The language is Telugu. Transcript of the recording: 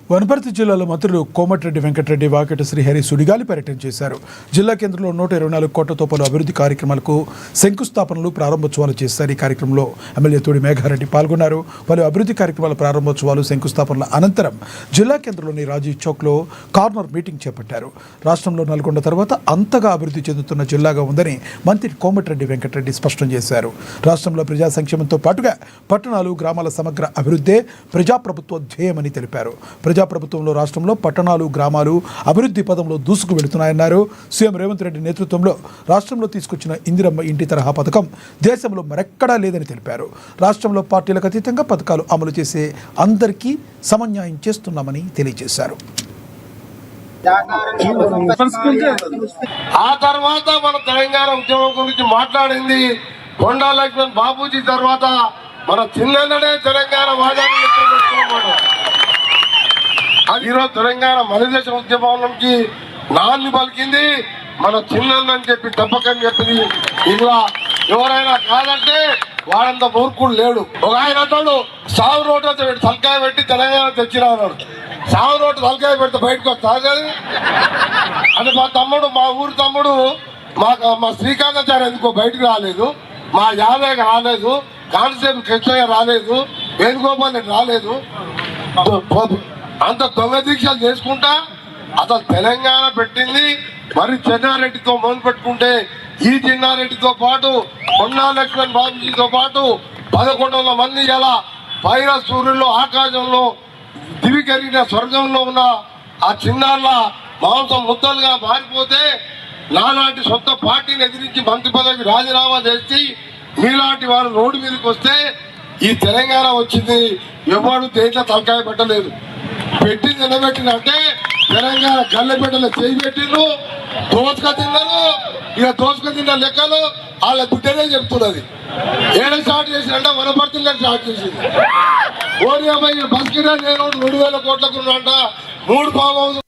వనపర్తి జిల్లాలో మంత్రులు కోమటిరెడ్డి వెంకటరెడ్డి, వాకటి శ్రీహరి సుడిగాలి పర్యటన చేశారు. జిల్లా కేంద్రంలో 124 కోట్లతో పలు అభివృద్ధి కార్యక్రమాలకు శంకుస్థాపనలు, ప్రారంభోత్సవాలు చేశారు. ఈ కార్యక్రమంలో ఎమ్మెల్యే తోడి మేఘారెడ్డి పాల్గొన్నారు. పలు అభివృద్ధి కార్యక్రమాల ప్రారంభోత్సవాలు, శంకుస్థాపనల అనంతరం జిల్లా కేంద్రంలోని రాజీవ్ చౌక్లో కార్నర్ మీటింగ్ చేపట్టారు. రాష్ట్రంలో నల్గొండ తర్వాత అంతగా అభివృద్ధి చెందుతున్న జిల్లాగా ఉందని మంత్రి కోమటిరెడ్డి వెంకటరెడ్డి స్పష్టం చేశారు. రాష్ట్రంలో ప్రజా సంక్షేమంతో పాటుగా పట్టణాలు, గ్రామాల సమగ్ర అభివృద్ధే ప్రజాప్రభుత్వ ధ్యేయమని తెలిపారు. ప్రజాప్రభుత్వంలో రాష్ట్రంలో పట్టణాలు, గ్రామాలు అభివృద్ధి పదంలో దూసుకు వెళుతున్నాయన్నారు. సీఎం రేవంత్ రెడ్డి నేతృత్వంలో రాష్ట్రంలో తీసుకొచ్చిన ఇందిరమ్మ ఇంటి తరహా పథకం దేశంలో మరెక్కడా లేదని తెలిపారు. రాష్ట్రంలో పార్టీలకు అతీతంగా పథకాలు అమలు చేసే అందరికీ సమన్యాయం చేస్తున్నామని తెలియజేశారు. ఆ తర్వాత మన తెలంగాణ ఉద్యమం గురించి మాట్లాడింది కొండా లక్ష్మణ్ బాబూజీ. తర్వాత మన చిన్ననే తెలంగాణ వాదాన్ని అది ఈరోజు తెలంగాణ మలిదేశ ఉద్యమానికి నాన్ని పలికింది మన చిన్న అని చెప్పి తప్పకని చెప్పింది. ఇలా ఎవరైనా కాదంటే వాడంత మూర్ఖుడు లేడు. ఒక ఆయన అంటాడు సాగు రోడ్డు తలకాయ పెట్టి తెలంగాణ తెచ్చినా అన్నాడు. సాగు రోడ్డు తలకాయ పెడితే బయటకు వస్తా అని మా తమ్ముడు, మా ఊరి తమ్ముడు, మా శ్రీకాంతాచార్య ఎందుకో బయటకు రాలేదు, మా యాదయ్య రాలేదు, కానిస్టేబుల్ కృష్ణయ్య రాలేదు, వేణుగోపాల్ రెడ్డి రాలేదు. అంత దొంగ దీక్షలు చేసుకుంటా అసలు తెలంగాణ పెట్టింది. మరి చెన్నారెడ్డితో మొదలు పెట్టుకుంటే ఈ చిన్నారెడ్డితో పాటు కొండా లక్ష్మణ్ బాబుజీతో పాటు 1100 మంది ఇలా పైన సూర్యుల్లో, ఆకాశంలో, దివికరిగిన స్వర్గంలో ఉన్న ఆ చిన్నారుల మాంసం ముద్దలుగా మారిపోతే నాలాంటి సొంత పార్టీని ఎదిరించి మంత్రి పదవికి రాజీనామా చేసి మీలాంటి వారు రోడ్డు మీదకి వస్తే ఈ తెలంగాణ వచ్చింది. ఎవరు దేంట్లో తలకాయ పెట్టలేదు. పెట్టి నిలబెట్టినంటే తెలంగాణ గల్లెపెట్టలో చేయి పెట్టిండ్రు, దోసుక తిన్నారు. ఇక దోసుక తిన్న లెక్కలు వాళ్ళ బిడ్డనే చెప్తున్నది. ఏడ స్టార్ట్ చేసిందంటే వనపర్తిలో స్టార్ట్ చేసింది. ఓరి అమ్మాయి బస్ కిరా నేను 2,000 కోట్లకు అంట 3 ఫామ్ హౌస్